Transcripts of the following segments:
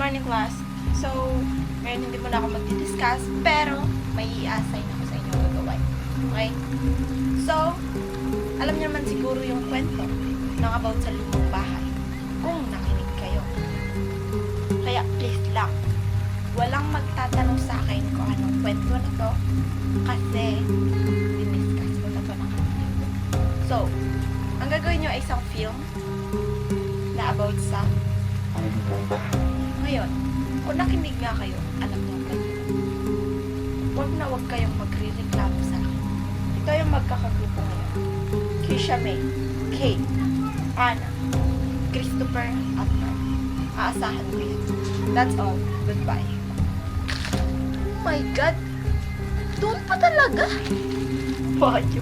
morning class. So, ngayon hindi mo na ako magdi-discuss, pero may i-assign ako sa inyo gagawin. Okay? So, alam niyo naman siguro yung kwento ng about sa lumang bahay. Kung nakinig kayo. Kaya please lang, walang magtatanong sa akin kung anong kwento na to kasi diniscuss ko na to ng kanina. So, ang gagawin nyo ay isang film na about sa lumang bahay. Ngayon, kung nakinig nga kayo, alam nyo ang kwento. Huwag kayong magre-reklamo sa akin. Ito yung magkakagrupo ngayon. Keisha May, Kate, Anna, Christopher, at Mark. Aasahan ko yun. That's all. Goodbye. Oh my God! Doon pa talaga? Bakit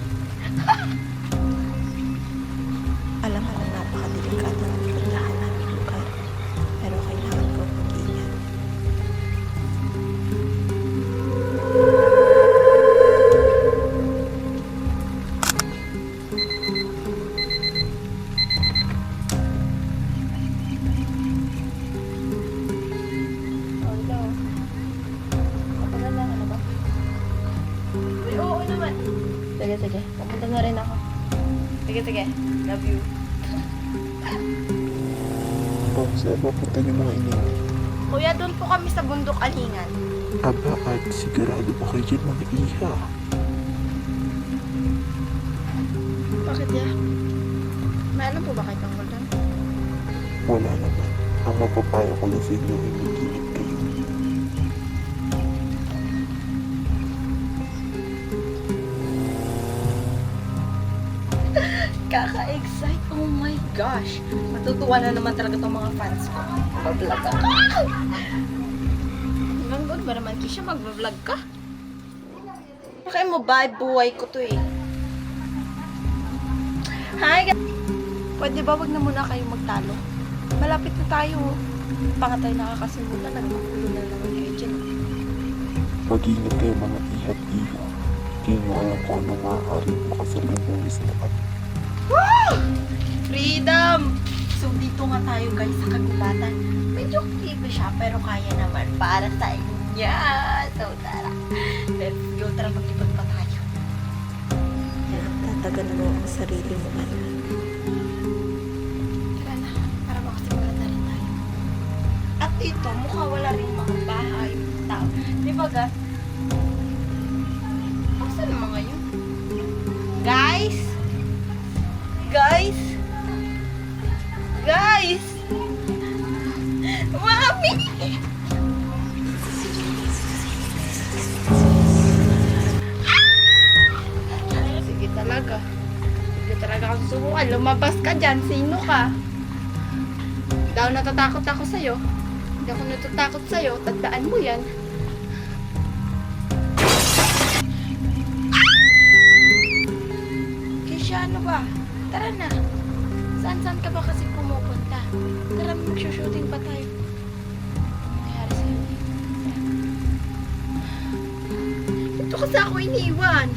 Alam ko napakadelikado ng puntahan namin lugar, pero kailangan ko mag-ingat. Hello. Kapag lang, ano ba? Uy, oo naman. Sige. Pupunta na rin ako. Sige. Love you. Po, saan papunta niyo mga ining? Kuya, doon po kami sa bundok Alingan. Aba, at sigurado po kayo dyan mga iha. Bakit ya? May alam po ba kayo tungkol doon? Wala naman. Ang mapapayo ko lang sa inyo ay mag-ingat kayo. Kaka-excite. Oh my gosh. Matutuwa na naman talaga itong mga fans ko. Mag-vlog ka. Hanggang doon ba naman, Kisha? Mag-vlog ka? Bakit mo ba? Buhay ko to eh. Hi guys! Pwede ba wag na muna kayo magtalo? Malapit na tayo. Pa nga tayo nakakasimula. Nagpakulo na naman kayo dyan. Mag-ingat kayo mga iha at iha. Hindi nyo alam kung ano maaaring makasalubong sa tapat. Freedom! So, dito nga tayo guys sa kagubatan. Medyo creepy siya, pero kaya naman para sa inyo. So, tara. Let's go. Tara, maglipad pa tayo. Tatagan mo ang sarili mo ngayon. Tara na, para makasimulan na rin tayo. At dito, mukha wala rin mga bahay, tao. Di ba, ga? Saan naman ngayon? Guys! Mami! Sige talaga ako susubukan. Lumabas ka dyan. Sino ka? Hindi ako natatakot ako sa'yo. Hindi ako natatakot sa'yo. Tandaan mo yan. Kisha, ano ba? Tara na. Saan ka ba kasi pumupunta? Tara, mag-shooting pa tayo. Nangyari sa'yo. Ito kasi ako iniwan.